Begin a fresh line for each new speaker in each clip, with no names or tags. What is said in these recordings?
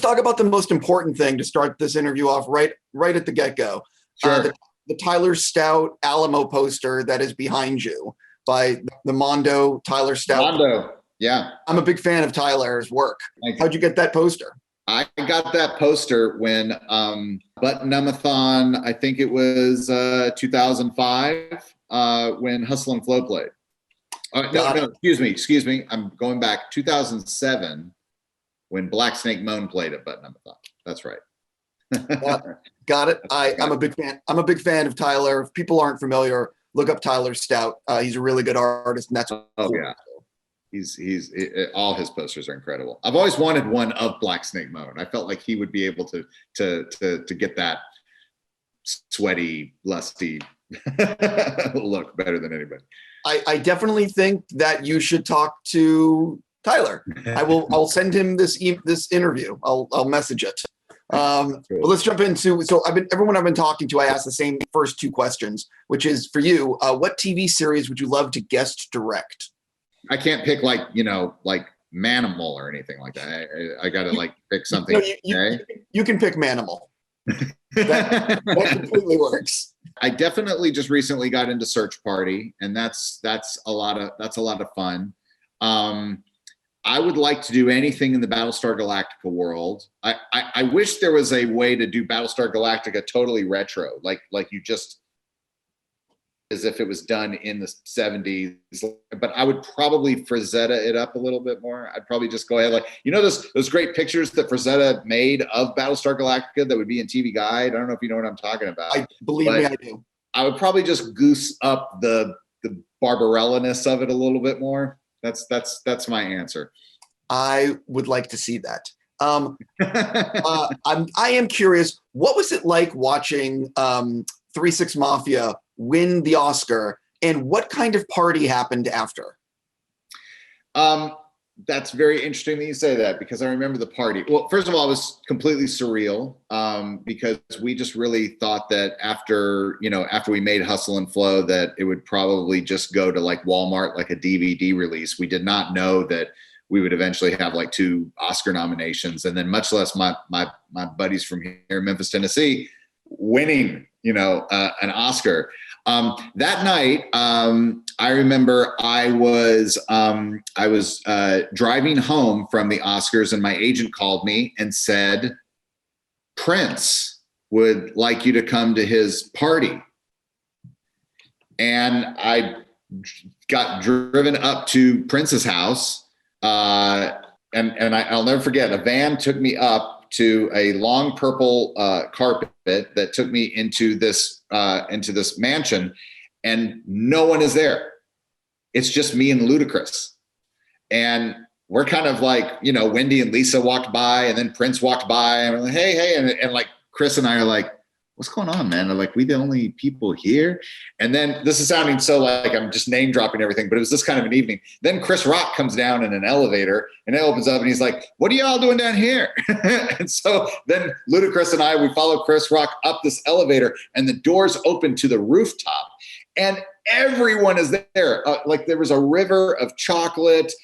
talk about the most important thing to start this interview off right at the get-go.
Sure.
The Tyler Stout Alamo poster that is behind you by the Mondo Tyler Stout.
Mondo, yeah.
I'm a big fan of Tyler's work. How'd you get that poster?
I got that poster when Button-Numathon, I think it was 2005, when Hustle and Flow played. No, excuse me. I'm going back. 2007, when Black Snake Moan played at Button-Numathon. That's right.
Got it. I'm a big fan. I'm a big fan of Tyler. If people aren't familiar, look up Tyler Stout. He's a really good artist, and that's
yeah. He's all his posters are incredible. I've always wanted one of Black Snake Moan. I felt like he would be able to get that sweaty, lusty look better than anybody.
I definitely think that you should talk to Tyler. I'll send him this interview. I'll message it. Cool. But let's jump into. So everyone I've been talking to, I asked the same first two questions, which is for you. What TV series would you love to guest direct?
I can't pick like Manimal or anything like that. I got to pick something.
No, you can pick Manimal. That completely works.
I definitely just recently got into Search Party, and that's a lot of fun. I would like to do anything in the Battlestar Galactica world. I wish there was a way to do Battlestar Galactica totally retro, like you just, as if it was done in the 70s. But I would probably Frazetta it up a little bit more. I'd probably just go ahead, those great pictures that Frazetta made of Battlestar Galactica that would be in TV Guide. I don't know if you know what I'm talking about.
Believe me, I do.
I would probably just goose up the Barbarella-ness of it a little bit more. That's my answer.
I would like to see that. I am curious. What was it like watching 3-6 Mafia win the Oscar, and what kind of party happened after?
That's very interesting that you say that, because I remember the party. Well, first of all, it was completely surreal, because we just really thought that after we made Hustle and Flow, that it would probably just go to Walmart, like a DVD release. We did not know that we would eventually have 2 Oscar nominations, and then much less my buddies from here in Memphis, Tennessee, winning, an Oscar. That night, I remember I was driving home from the Oscars, and my agent called me and said, Prince would like you to come to his party. And I got driven up to Prince's house, and I'll never forget, a van took me up to a long purple carpet that took me into this mansion, and no one is there. It's just me and Ludacris. And we're kind of Wendy and Lisa walked by, and then Prince walked by, and we're like, hey, and Chris and I are like, what's going on, man? They're like, we the only people here? And then, this is sounding so like I'm just name dropping everything, but it was this kind of an evening. Then Chris Rock comes down in an elevator, and it opens up, and he's like, what are y'all doing down here? And so then Ludacris and we follow Chris Rock up this elevator, and the doors open to the rooftop, and everyone is there. There was a river of chocolate.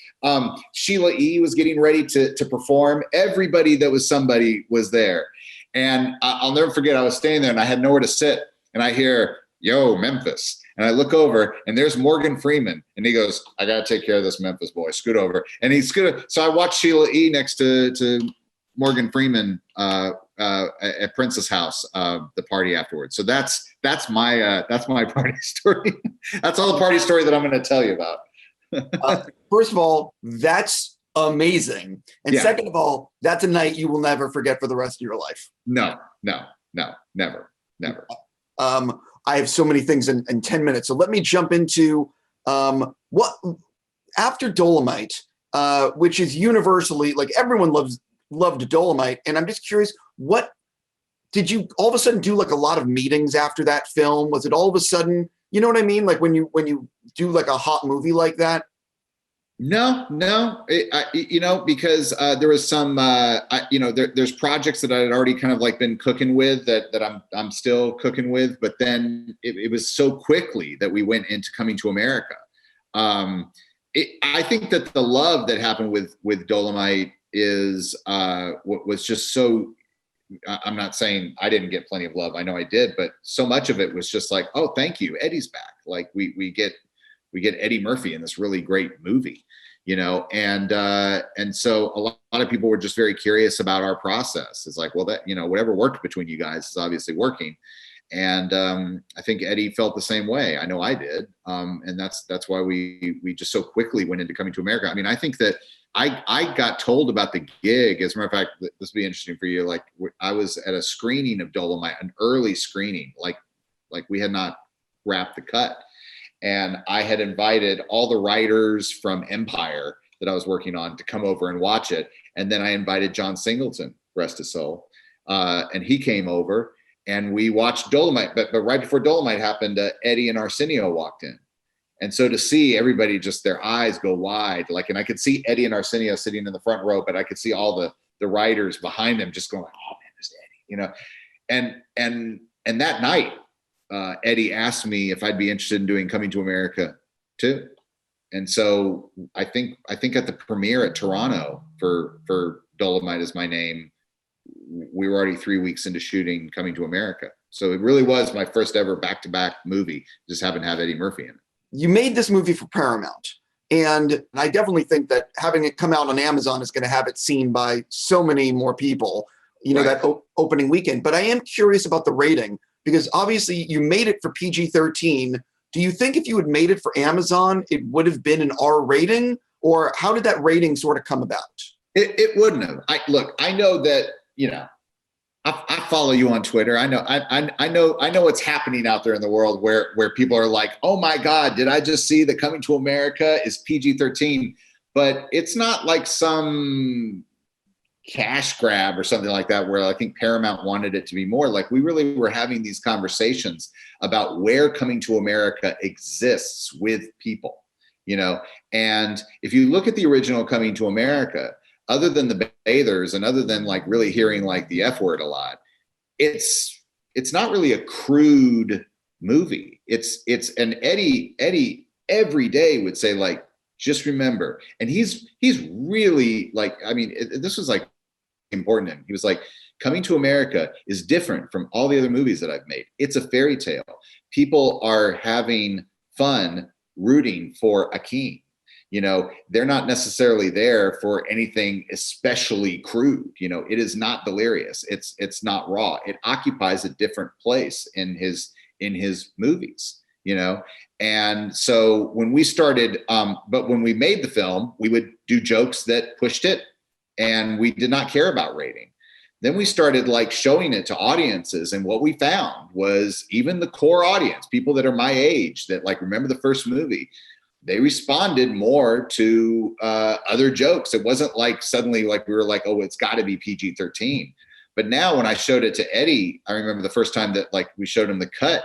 Sheila E. was getting ready to perform. Everybody that was somebody was there. And I'll never forget, I was standing there and I had nowhere to sit, and I hear, yo, Memphis. And I look over, and there's Morgan Freeman, and he goes, I got to take care of this Memphis boy. Scoot over. And he's good. So I watched Sheila E. next to Morgan Freeman at Prince's house, the party afterwards. So that's my party story. That's all the party story that I'm going to tell you about.
First of all, that's amazing. And second of all, that's a night you will never forget for the rest of your life.
No, never.
I have so many things in 10 minutes. So let me jump into what after Dolomite, which is universally, everyone loved Dolomite. And I'm just curious, what did you all of a sudden do a lot of meetings after that film? Was it all of a sudden, you know what I mean? When you do a hot movie like that?
No, because there was some, there's projects that I had already kind of been cooking with that I'm still cooking with, but then it was so quickly that we went into Coming to America. I think that the love that happened with Dolomite what was just so. I'm not saying I didn't get plenty of love. I know I did, but so much of it was just like, oh, thank you, Eddie's back. Like we get Eddie Murphy in this really great movie, and so a lot of people were just very curious about our process. It's like, well, that whatever worked between you guys is obviously working. And I think Eddie felt the same way. I know I did. And that's why we just so quickly went into Coming to America. I mean, I think that I got told about the gig. As a matter of fact, this will be interesting for you. Like I was at a screening of Dolomite, an early screening, like we had not wrapped the cut. And I had invited all the writers from Empire that I was working on to come over and watch it. And then I invited John Singleton, rest his soul. And he came over. And we watched Dolomite, but right before Dolomite happened, Eddie and Arsenio walked in. And so to see everybody, just their eyes go wide, and I could see Eddie and Arsenio sitting in the front row, but I could see all the writers behind them just going, oh man, there's Eddie, And that night, Eddie asked me if I'd be interested in doing Coming to America too. And so I think at the premiere at Toronto for Dolomite Is My Name, we were already 3 weeks into shooting Coming to America. So it really was my first ever back-to-back movie. Just happened to have Eddie Murphy in it.
You made this movie for Paramount. And I definitely think that having it come out on Amazon is going to have it seen by so many more people, right, that opening weekend. But I am curious about the rating, because obviously you made it for PG-13. Do you think if you had made it for Amazon, it would have been an R rating? Or how did that rating sort of come about?
It wouldn't have. I know that, I follow you on Twitter. I know what's happening out there in the world where people are like, oh my God, did I just see that Coming to America is PG-13? But it's not like some cash grab or something like that, where I think Paramount wanted it to be more. Like, we really were having these conversations about where Coming to America exists with people, and if you look at the original Coming to America, other than the bathers and other than really hearing the F word a lot, it's not really a crude movie. It's and Eddie every day would say, just remember, and he's really this was important to him. He was like, Coming to America is different from all the other movies that I've made. It's a fairy tale. People are having fun rooting for Akeem. They're not necessarily there for anything especially crude. It is not delirious. It's not raw. It occupies a different place in his movies, And so when we started, but when we made the film, we would do jokes that pushed it, and we did not care about rating. Then we started showing it to audiences, and what we found was even the core audience, people that are my age, that remember the first movie, they responded more to other jokes. It wasn't suddenly we were oh, it's got to be PG-13. But now when I showed it to Eddie, I remember the first time that we showed him the cut,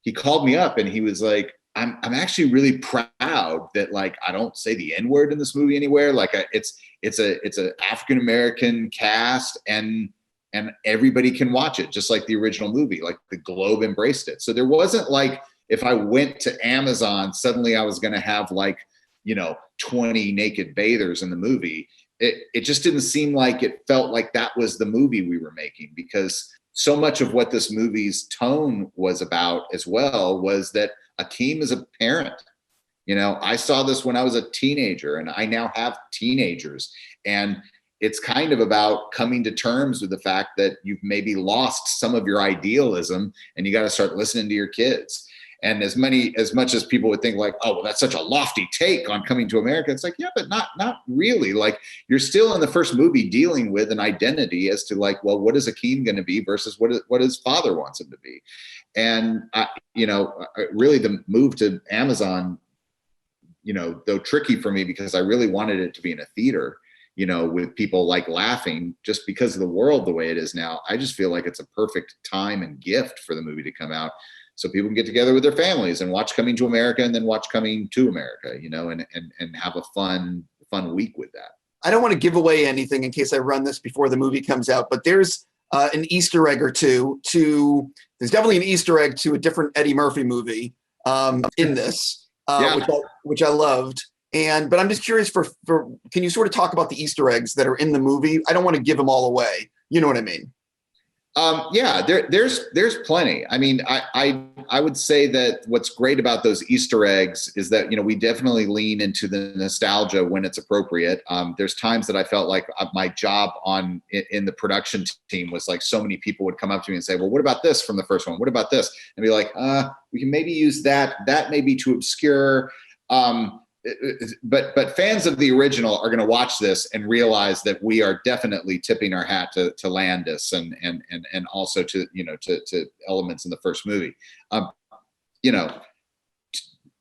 he called me up and he was like, I'm actually really proud that I don't say the N-word in this movie anywhere. It's a African-American cast and everybody can watch it, just like the original movie. The Globe embraced it. So there wasn't if I went to Amazon, suddenly I was going to have 20 naked bathers in the movie. It just didn't seem like it felt like that was the movie we were making, because so much of what this movie's tone was about as well was that Akeem is a parent. I saw this when I was a teenager, and I now have teenagers, and it's kind of about coming to terms with the fact that you've maybe lost some of your idealism and you got to start listening to your kids. And as much as people would think oh, well, that's such a lofty take on Coming to America, it's yeah, but not really. You're still in the first movie dealing with an identity as to well, what is Akeem going to be versus what his father wants him to be. And really the move to Amazon, though tricky for me, because I really wanted it to be in a theater, with people laughing, just because of the world the way it is now. I just feel like it's a perfect time and gift for the movie to come out, so people can get together with their families and watch Coming to America, and then watch Coming to America, and have a fun week with that.
I don't want to give away anything in case I run this before the movie comes out, but there's an Easter egg or two there's definitely an Easter egg to a different Eddie Murphy movie in this, which I loved. But I'm just curious can you sort of talk about the Easter eggs that are in the movie? I don't want to give them all away. You know what I mean?
Yeah, there's plenty. I mean, I would say that what's great about those Easter eggs is that, we definitely lean into the nostalgia when it's appropriate. There's times that I felt like my job in the production team was like, so many people would come up to me and say, well, what about this from the first one? What about this? And be like, we can maybe use that. That may be too obscure. But fans of the original are going to watch this and realize that we are definitely tipping our hat to Landis and also to elements in the first movie.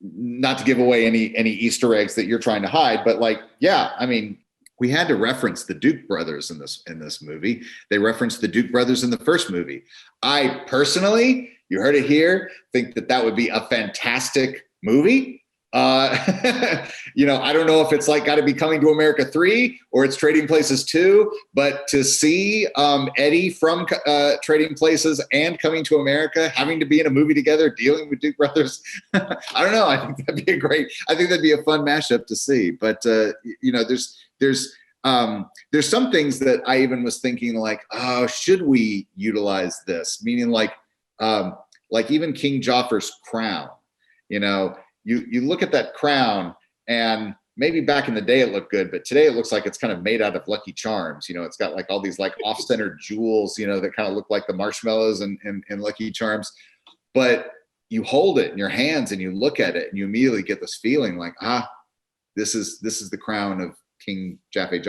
Not to give away any Easter eggs that you're trying to hide, but I mean, we had to reference the Duke brothers in this movie. They referenced the Duke brothers in the first movie. I personally, you heard it here, think that would be a fantastic movie. I don't know if it's got to be Coming to America 3 or it's Trading Places 2, but to see Eddie from Trading Places and Coming to America having to be in a movie together dealing with Duke brothers, I don't know. I think that'd be a fun mashup to see. But there's some things that I even was thinking oh, should we utilize this? Meaning like even King Joffrey's crown, You look at that crown, and maybe back in the day it looked good, but today it looks like it's kind of made out of Lucky Charms. It's got all these off-center jewels, that kind of look like the marshmallows and Lucky Charms. But you hold it in your hands and you look at it and you immediately get this feeling this is the crown of King Joffrey.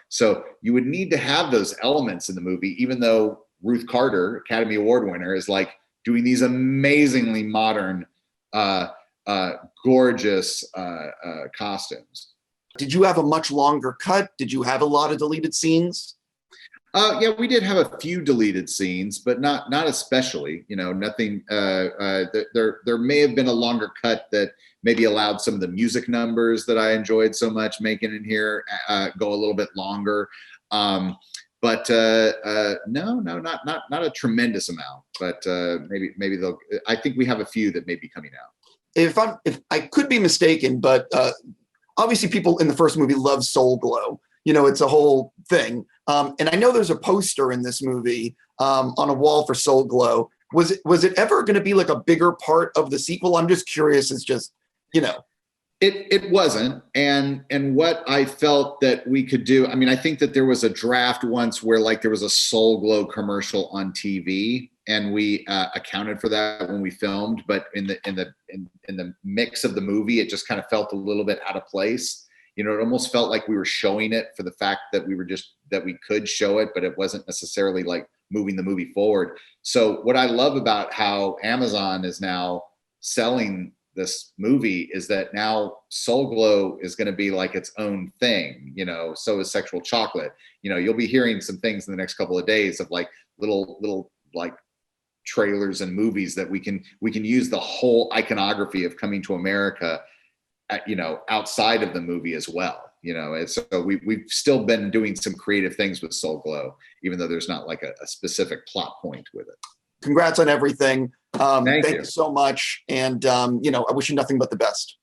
So you would need to have those elements in the movie, even though Ruth Carter, Academy Award winner, is doing these amazingly modern gorgeous costumes.
Did you have a much longer cut? Did you have a lot of deleted scenes?
Yeah, we did have a few deleted scenes, but not especially. Nothing. There may have been a longer cut that maybe allowed some of the music numbers that I enjoyed so much making in here go a little bit longer. But no, not a tremendous amount. But maybe they'll. I think we have a few that may be coming out.
If I could be mistaken, but obviously people in the first movie love Soul Glow. It's a whole thing. And I know there's a poster in this movie on a wall for Soul Glow. Was it ever going to be a bigger part of the sequel? I'm just curious. It's just
It wasn't, and what I felt that we could do. I mean, I think that there was a draft once where there was a Soul Glow commercial on TV, and we accounted for that when we filmed. But in the mix of the movie, it just kind of felt a little bit out of place. It almost felt like we were showing it for the fact that we could show it, but it wasn't necessarily moving the movie forward. So what I love about how Amazon is now selling this movie is that now Soul Glow is going to be its own thing, so is Sexual Chocolate. You'll be hearing some things in the next couple of days of little trailers and movies that we can use the whole iconography of Coming to America outside of the movie as well. So we've still been doing some creative things with Soul Glow, even though there's not a specific plot point with it.
Congrats on everything.
Thank
you so much. And, I wish you nothing but the best.